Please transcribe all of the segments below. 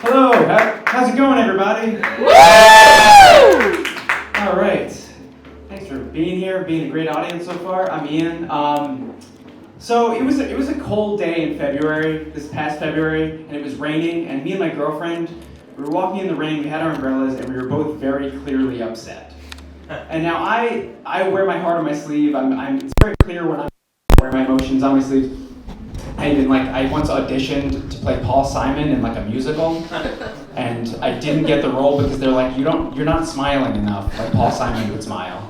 Hello, how's it going, everybody? Woo! All right, thanks for being here, being a great audience so far. I'm Ian. So it was a cold day in February, this past February, and it was raining. And me and my girlfriend, we were walking in the rain. We had our umbrellas, and we were both very clearly upset. And now I wear my heart on my sleeve. It's very clear when I wear my emotions on my sleeve. I once auditioned to play Paul Simon in a musical, and I didn't get the role because they're like, you're not smiling enough like Paul Simon would smile.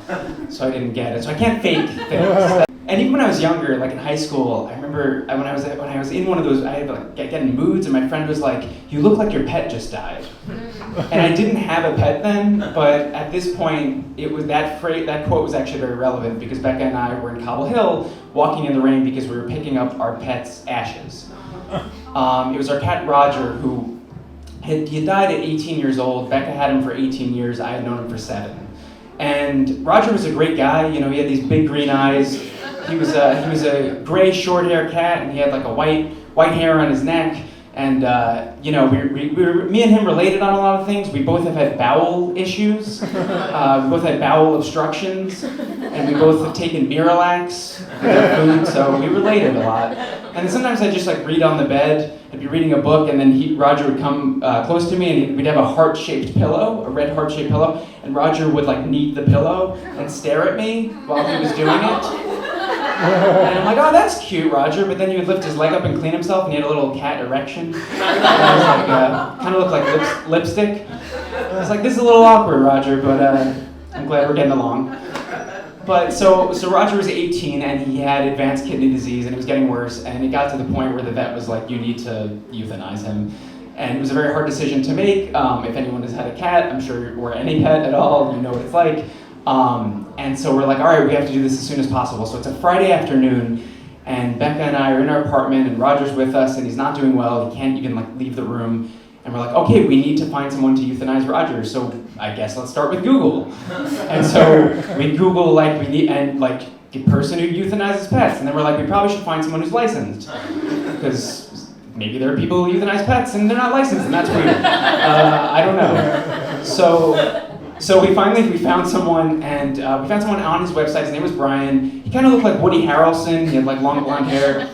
So I didn't get it. So I can't fake things. And even when I was younger, in high school, I remember when I was in one of those, I had get in moods, and my friend was like, "You look like your pet just died." And I didn't have a pet then, but at this point, it was that quote was actually very relevant because Becca and I were in Cobble Hill walking in the rain because we were picking up our pet's ashes. It was our cat Roger, who he died at 18 years old. Becca had him for 18 years. I had known him for 7. And Roger was a great guy. He had these big green eyes. He was a gray short-haired cat, and he had a white hair on his neck. And me and him related on a lot of things. We both have had bowel issues. We both had bowel obstructions, and we both have taken Miralax with our food, so we related a lot. And then sometimes I'd just read on the bed. I'd be reading a book, and then Roger would come close to me, and we'd have a heart-shaped pillow, a red heart-shaped pillow, and Roger would knead the pillow and stare at me while he was doing it. And I'm like, oh, that's cute, Roger. But then he would lift his leg up and clean himself, and he had a little cat erection. Kind of looked like lipstick. I was like, this is a little awkward, Roger, but I'm glad we're getting along. But so Roger was 18, and he had advanced kidney disease, and it was getting worse. And it got to the point where the vet was like, you need to euthanize him. And it was a very hard decision to make. If anyone has had a cat, I'm sure, or any pet at all, you know what it's like. And so we're like, all right, we have to do this as soon as possible. So it's a Friday afternoon, and Becca and I are in our apartment, and Roger's with us, and he's not doing well. He can't even leave the room. And we're like, okay, we need to find someone to euthanize Roger. So I guess let's start with Google. And so we Google the person who euthanizes pets. And then we're like, we probably should find someone who's licensed. Because maybe there are people who euthanize pets and they're not licensed, and that's weird. I don't know. So we found someone, and we found someone on his website. His name was Brian. He kind of looked like Woody Harrelson. He had long blonde hair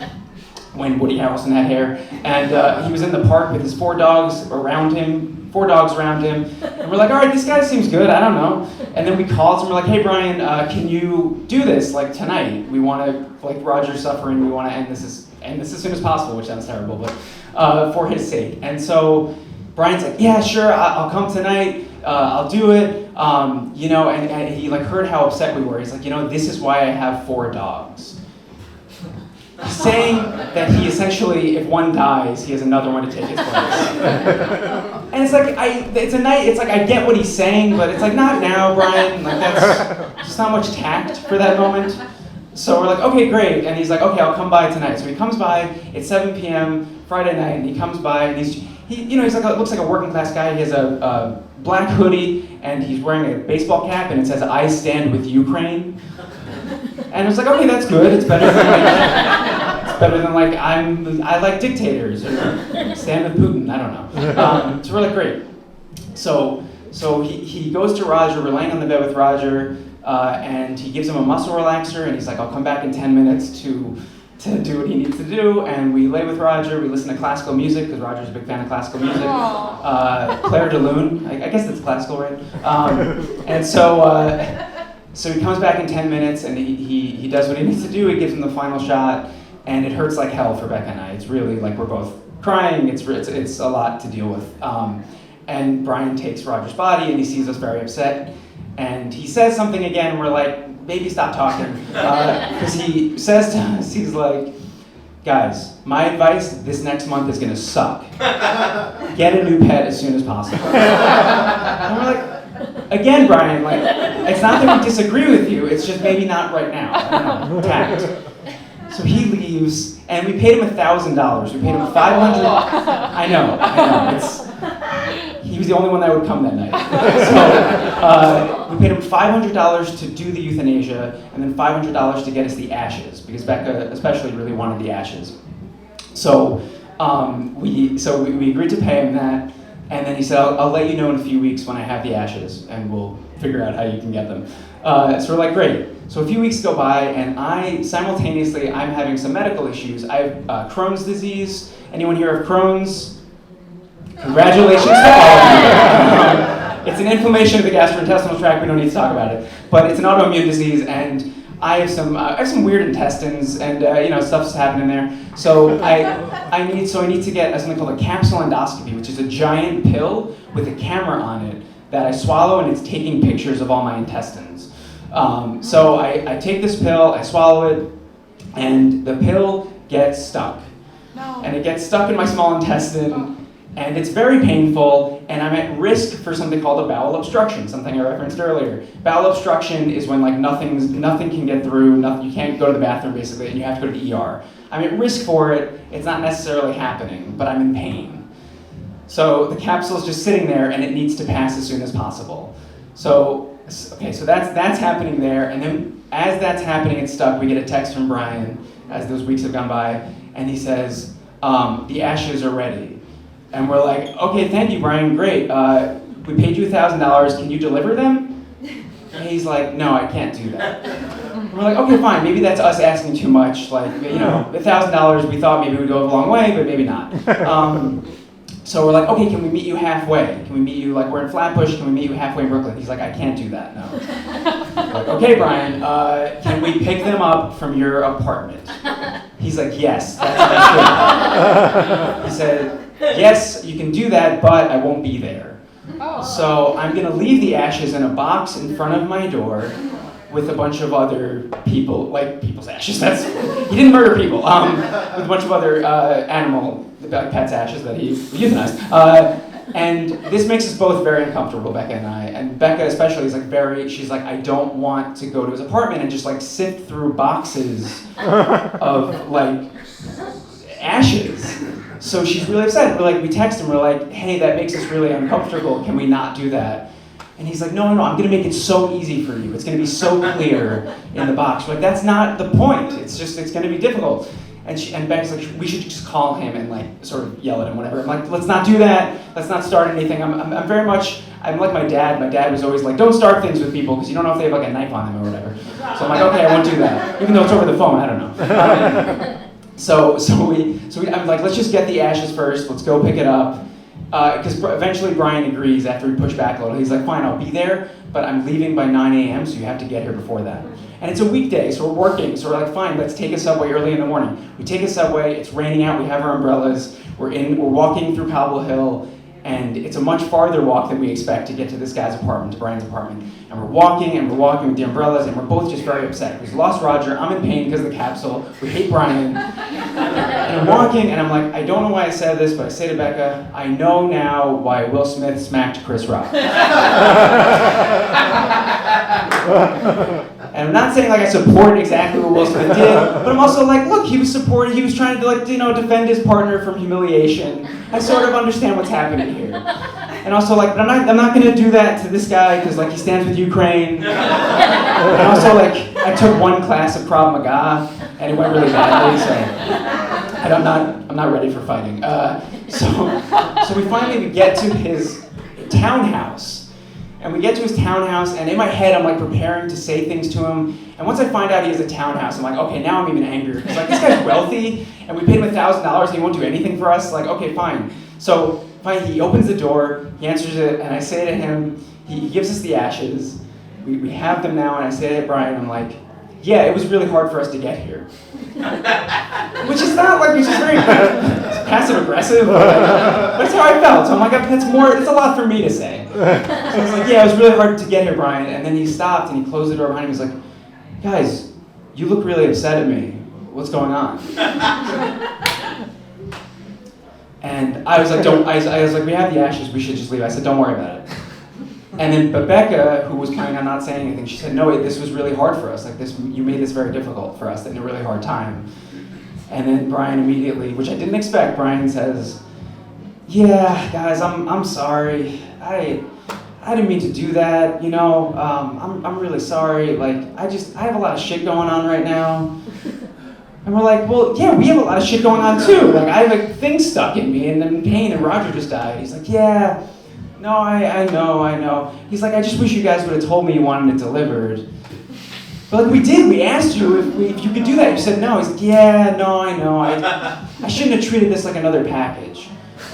when Woody Harrelson had hair. And he was in the park with his 4 dogs around him. And we're like, all right, this guy seems good. I don't know. And then we called him. We're like, hey, Brian, can you do this tonight? We want to, Roger's suffering. We want to end this as soon as possible, which sounds terrible, but for his sake. And so Brian's like, yeah, sure, I'll come tonight. I'll do it, and he heard how upset we were. He's like, this is why I have 4 dogs. Saying that he essentially, if one dies, he has another one to take his place. And it's I get what he's saying, but it's not now, Brian. That's just not much tact for that moment. So we're like, okay, great. And he's like, okay, I'll come by tonight. So he comes by, it's 7 p.m. Friday night, and he comes by, and he's looks like a working class guy. He has a black hoodie, and he's wearing a baseball cap, and it says, I stand with Ukraine. And it's okay, that's good. It's better than I like dictators, or stand with Putin. I don't know. So we're like, great. So he goes to Roger. We're laying on the bed with Roger, and he gives him a muscle relaxer, and he's like, I'll come back in 10 minutes to do what he needs to do. And we lay with Roger. We listen to classical music, because Roger's a big fan of classical music. Claire de Lune, I guess that's classical, right? And so he comes back in 10 minutes, and he does what he needs to do. He gives him the final shot, and it hurts like hell for Becca and I. It's really we're both crying. It's a lot to deal with. And Brian takes Roger's body, and he sees us very upset, and he says something again, and we're like, maybe stop talking, because he says to us, he's like, guys, my advice this next month is gonna suck. Get a new pet as soon as possible. And we're like, again, Brian, it's not that we disagree with you, it's just maybe not right now. I don't know, tact. So he leaves, and we paid him $1,000. We paid him $500. I know. He was the only one that would come that night. So we paid him $500 to do the euthanasia, and then $500 to get us the ashes, because Becca especially really wanted the ashes. So we agreed to pay him that. And then he said, I'll let you know in a few weeks when I have the ashes, and we'll figure out how you can get them. So we're like, great. So a few weeks go by, and I'm having some medical issues. I have Crohn's disease. Anyone here have Crohn's? Congratulations to all of you. It's an inflammation of the gastrointestinal tract. We don't need to talk about it. But it's an autoimmune disease, and I have some weird intestines, and stuff's happening there. So I need to get something called a capsule endoscopy, which is a giant pill with a camera on it that I swallow, and it's taking pictures of all my intestines. So I take this pill, I swallow it, and the pill gets stuck. No. And it gets stuck in my small intestine, and it's very painful, and I'm at risk for something called a bowel obstruction, something I referenced earlier. Bowel obstruction is when nothing can get through, you can't go to the bathroom basically, and you have to go to the ER. I'm at risk for it. It's not necessarily happening, but I'm in pain. So the capsule is just sitting there, and it needs to pass as soon as possible. So that's happening there, and then as that's happening, it's stuck. We get a text from Brian as those weeks have gone by, and he says, the ashes are ready. And we're like, okay, thank you, Brian, great. We paid you $1,000, can you deliver them? And he's like, no, I can't do that. And we're like, okay, fine, maybe that's us asking too much. Like, $1,000, we thought maybe it would go a long way, but maybe not. So we're like, okay, can we meet you halfway? Can we meet you, we're in Flatbush, can we meet you halfway in Brooklyn? He's like, I can't do that, no. We're like, okay, Brian, can we pick them up from your apartment? He's like, yes, that's good. He said, yes, you can do that, but I won't be there. Oh. So I'm going to leave the ashes in a box in front of my door with a bunch of other people, people's ashes. He didn't murder people. With a bunch of other pets' ashes that he euthanized. And this makes us both very uncomfortable, Becca and I. And Becca especially is she's like, I don't want to go to his apartment and just sift through boxes of ashes. So she's really upset. We text him, we're like, hey, that makes us really uncomfortable. Can we not do that? And he's like, no, I'm gonna make it so easy for you. It's gonna be so clear in the box. We're like, that's not the point. It's gonna be difficult. And Becca's like, we should just call him and sort of yell at him, whatever. I'm like, let's not do that. Let's not start anything. I'm very much, I'm like my dad. My dad was always like, don't start things with people because you don't know if they have a knife on them or whatever. So I'm like, okay, I won't do that. Even though it's over the phone, I don't know. So I'm like, let's just get the ashes first. Let's go pick it up. Because eventually Brian agrees after we push back a little. He's like, fine, I'll be there, but I'm leaving by 9 a.m., so you have to get here before that. And it's a weekday, so we're working. So we're like, fine, let's take a subway early in the morning. We take a subway, it's raining out, we have our umbrellas, we're walking through Cobble Hill, and it's a much farther walk than we expect to get to this guy's apartment, to Brian's apartment. And we're walking with the umbrellas, and we're both just very upset. We've lost Roger, I'm in pain because of the capsule, we hate Brian. And I'm walking, and I'm like, I don't know why I said this, but I say to Becca, I know now why Will Smith smacked Chris Rock. And I'm not saying I support exactly what Will Smith did, but I'm also like, look, he was trying to defend his partner from humiliation. I sort of understand what's happening here. And also but I'm not gonna do that to this guy because he stands with Ukraine. And also I took one class of Krav Maga and it went really badly, so I'm not ready for fighting. So we finally get to his townhouse. And we get to his townhouse, and in my head, I'm preparing to say things to him. And once I find out he has a townhouse, I'm like, okay, now I'm even angrier. Because this guy's wealthy, and we paid him $1,000, and he won't do anything for us. Okay, fine. So fine, he opens the door, he answers it, and I say to him, he gives us the ashes. We have them now, and I say to Brian, I'm like, yeah, it was really hard for us to get here. Which is not which is very passive aggressive, but it's how I felt. So I'm like, it's a lot for me to say. So I was like, yeah, it was really hard to get here, Brian. And then he stopped and he closed the door behind him. He's like, guys, you look really upset at me. What's going on? And I was like, we have the ashes, we should just leave. I said, don't worry about it. And then Becca, who was planning on not saying anything, she said, no, this was really hard for us. You made this very difficult for us in a really hard time. And then Brian immediately, which I didn't expect, Brian says, yeah, guys, I'm sorry. I didn't mean to do that, I'm really sorry. I have a lot of shit going on right now. And we're like, well, yeah, we have a lot of shit going on too. Like, I have a thing stuck in me and I'm in pain and Roger just died. He's like, yeah, no, I know. He's like, I just wish you guys would have told me you wanted it delivered. But like, we did, we asked you if you could do that. You said no. He's like, yeah, no, I know. I shouldn't have treated this like another package.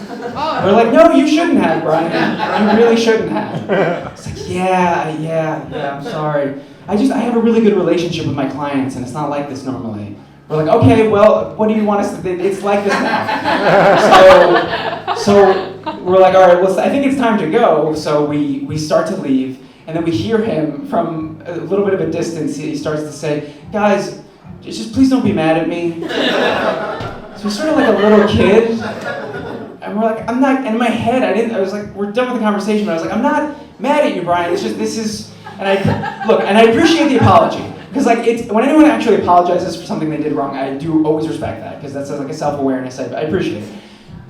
We're like, no, you shouldn't have, Brian. You really shouldn't have. It's like, yeah, I'm sorry. I have a really good relationship with my clients and it's not like this normally. We're like, okay, well, what do you want us to do? It's like this now. So we're like, all right, well, I think it's time to go. So we start to leave, and then we hear him from a little bit of a distance. He starts to say, guys, just please don't be mad at me. So we're sort of like a little kid, and we're like, I'm not, and in my head, I was like, we're done with the conversation, but I was like, I'm not mad at you, Brian, it's just, this is, and I appreciate the apology. Because like when anyone actually apologizes for something they did wrong, I do always respect that, because that's like a self-awareness I appreciate.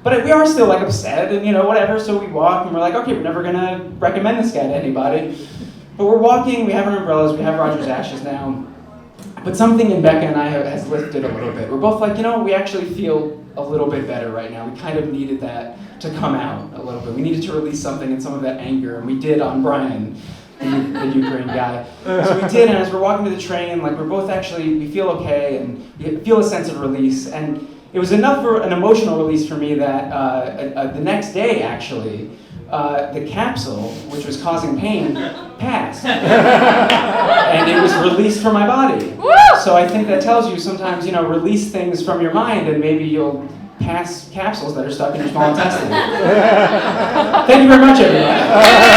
But we are still like upset and whatever, so we walk and we're like, okay, we're never gonna recommend this guy to anybody. But we're walking, we have our umbrellas, we have Roger's ashes now. But something in Becca and I has lifted a little bit. We're both like, we actually feel a little bit better right now. We kind of needed that to come out a little bit. We needed to release something and some of that anger, and we did on Brian. The Ukraine guy. So we did, and as we're walking to the train, like we're both we feel okay, and we feel a sense of release. And it was enough for an emotional release for me that the next day, actually, the capsule, which was causing pain, passed. And it was released from my body. So I think that tells you sometimes, release things from your mind, and maybe you'll pass capsules that are stuck in your small intestine. Thank you very much, everybody.